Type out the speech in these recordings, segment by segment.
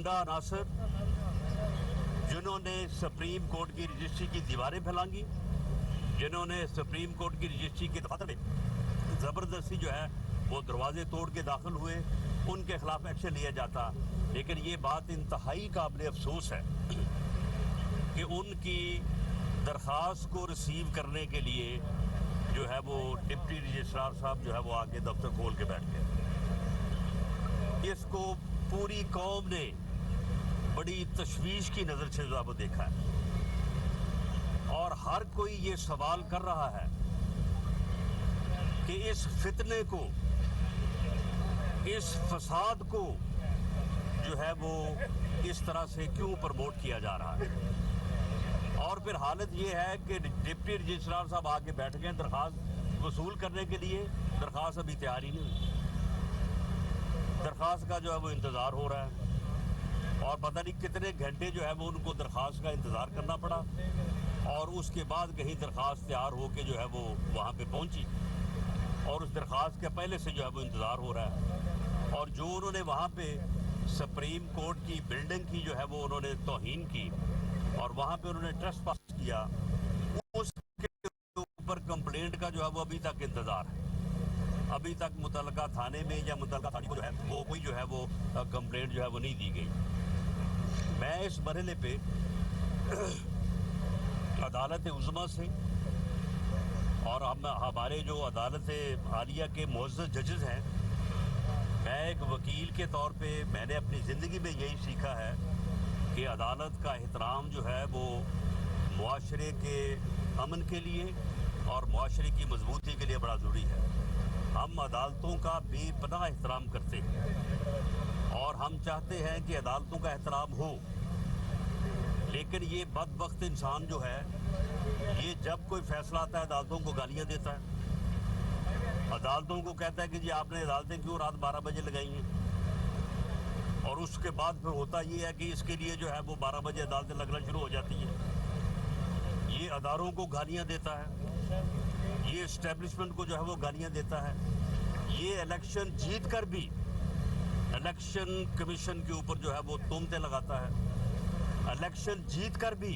गुंडा अनासर जिन्होंने supreme court की रजिस्ट्री की दीवारें फैलांगी, जिन्होंने सुप्रीम कोर्ट की रजिस्ट्री के दफ्तर में ज़बरदस्ती जो है वो दरवाजे तोड़ के दाखिल हुए, उनके खिलाफ एक्शन लिया जाता। लेकिन ये बात इंतहाई काबिल अफसोस है कि उनकी दरख्वास्त को रिसीव करने के लिए जो है वो डिप्टी रजिस्ट्रार साहब जो है वो आगे दफ्तर खोल के बैठ गए। इसको पूरी कौम ने बड़ी तशवीश की नज़र से जो है वो देखा है और हर कोई ये सवाल कर रहा है कि इस फितने को, इस फसाद को जो है वो इस तरह से क्यों प्रमोट किया जा रहा है। और फिर हालत ये है कि डिप्टी रजिस्ट्रार साहब आके बैठ गए दरख्वास्त वसूल करने के लिए। दरख्वास्त अभी तैयार ही नहीं, दरख्वास्त का जो है वो इंतज़ार हो रहा है और पता नहीं कितने घंटे जो है वो उनको दरख्वास्त का इंतज़ार करना पड़ा और उसके बाद कहीं दरख्वास्त तैयार हो के जो है वो वहाँ पे पहुँची और उस दरख्वास्त के पहले से जो है वो इंतज़ार हो रहा है। और जो उन्होंने वहाँ पे सुप्रीम कोर्ट की बिल्डिंग की जो है वो उन्होंने तौहीन की और वहाँ पे उन्होंने ट्रेस पास किया, उसके ऊपर कंप्लेंट का जो है वो अभी तक इंतज़ार है। अभी तक मुतलका थाने में या मुतलका थाने को जो है वो कोई जो है वो कंप्लेंट जो है वो नहीं दी गई। मैं इस मरहले पे अदालत उज़्मा से और हमारे जो अदालत आलिया के मुअज़्ज़ज़ जजेस हैं, मैं एक वकील के तौर पे मैंने अपनी ज़िंदगी में यही सीखा है कि अदालत का एहतराम जो है वो मुआशरे के अमन के लिए और मुआशरे की मजबूती के लिए बड़ा ज़रूरी है। हम अदालतों का बेपनाह एहतराम करते हैं और हम चाहते हैं कि अदालतों का एहतराम हो, लेकिन ये बदबख्त इंसान जो है ये जब कोई फैसला आता है अदालतों को गालियाँ देता है, अदालतों को कहता है कि जी आपने अदालतें क्यों रात 12 बजे लगाई हैं और उसके बाद फिर होता ये है कि इसके लिए जो है वो 12 बजे अदालतें लगना शुरू हो जाती हैं। ये अदारों को गालियाँ देता है, ये इस्टेब्लिशमेंट को जो है वो गालियाँ देता है, ये इलेक्शन जीत कर भी इलेक्शन कमीशन के ऊपर जो है वो तोहमतें लगाता है, इलेक्शन जीत कर भी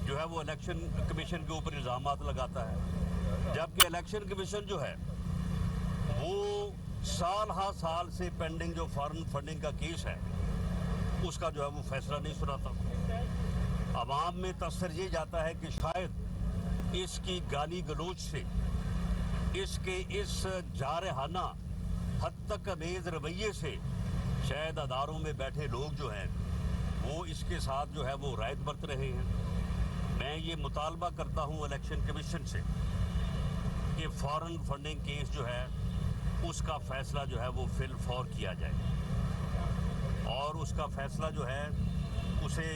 जो है वो इलेक्शन कमीशन के ऊपर इल्ज़ामात लगाता है, जबकि इलेक्शन कमीशन जो है वो साल हा साल से पेंडिंग जो फॉरेन फंडिंग का केस है उसका जो है वो फैसला नहीं सुनाता। अवाम में तसर ये जाता है कि शायद इसकी गाली गलोच से, इसके इस जारहाना हद तक अमेज़ रवैये से शायद अदारों में बैठे लोग जो हैं वो इसके साथ जो है वो रायत बरत रहे हैं। मैं ये मुतालबा करता हूँ इलेक्शन कमीशन से कि फॉरेन फंडिंग केस जो है उसका फ़ैसला जो है वो फिल फौर किया जाए और उसका फ़ैसला जो है उसे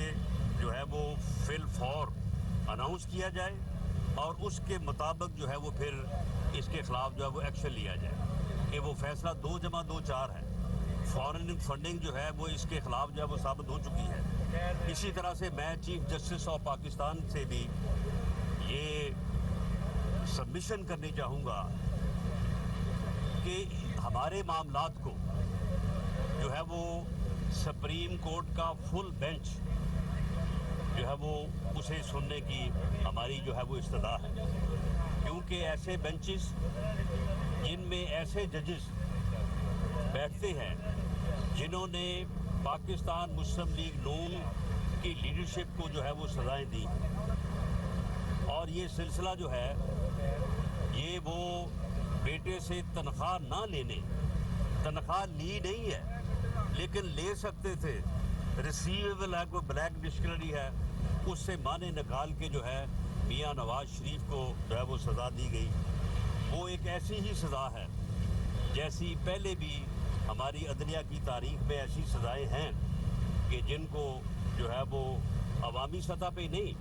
जो है वो फिल फौर अनाउंस किया जाए और उसके मुताबिक जो है वो फिर इसके ख़िलाफ़ जो है वो एक्शन लिया जाए कि वो फ़ैसला 2+2=4 है। फॉरेन फंडिंग जो है वो इसके ख़िलाफ़ जो है वो साबित हो चुकी है। इसी तरह से मैं चीफ जस्टिस ऑफ पाकिस्तान से भी ये सबमिशन करनी चाहूँगा कि हमारे मामलात को जो है वो सुप्रीम कोर्ट का फुल बेंच जो है वो उसे सुनने की हमारी जो है वो इस्तदा है, क्योंकि ऐसे बेंचेस जिनमें ऐसे जजेस बैठते हैं जिन्होंने पाकिस्तान मुस्लिम लीग नून की लीडरशिप को जो है वो सज़ाएं दी और ये सिलसिला जो है ये वो बेटे से तनख्वाह ना लेने, तनख्वाह ली नहीं है लेकिन ले सकते थे, रिसीवेबल है, कोई ब्लैक डिक्शनरी है, उससे माने निकाल के जो है मियाँ नवाज शरीफ को जो है वो सज़ा दी गई। वो एक ऐसी ही सज़ा है जैसी पहले भी हमारी अदलिया की तारीख में ऐसी सज़ाएं हैं कि जिनको जो है वो अवामी सतह पे नहीं,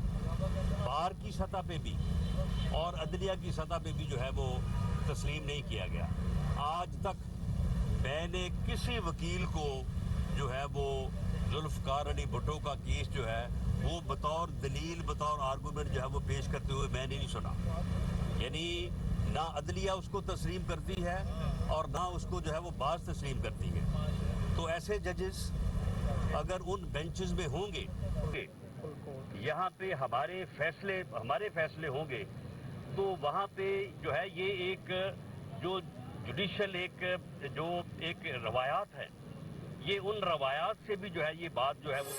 बाहर की सतह पे भी और अदलिया की सतह पे भी जो है वो तस्लीम नहीं किया गया। आज तक मैंने किसी वकील को जो है वो जुल्फ़िकार अली भुट्टो का केस जो है वो बतौर दलील, बतौर आर्गूमेंट जो है वो पेश करते हुए मैंने नहीं सुना। यानी ना अदलिया उसको तस्लीम करती है और ना उसको जो है वो बाज तस्लीम करती है। तो ऐसे जजेस اگر ان بینچز میں ہوں گے، یہاں پہ ہمارے فیصلے ہوں گے، تو وہاں پہ جو ہے یہ ایک جو جوڈیشل ایک روایات ہے، یہ ان روایات سے بھی جو ہے یہ بات جو ہے وہ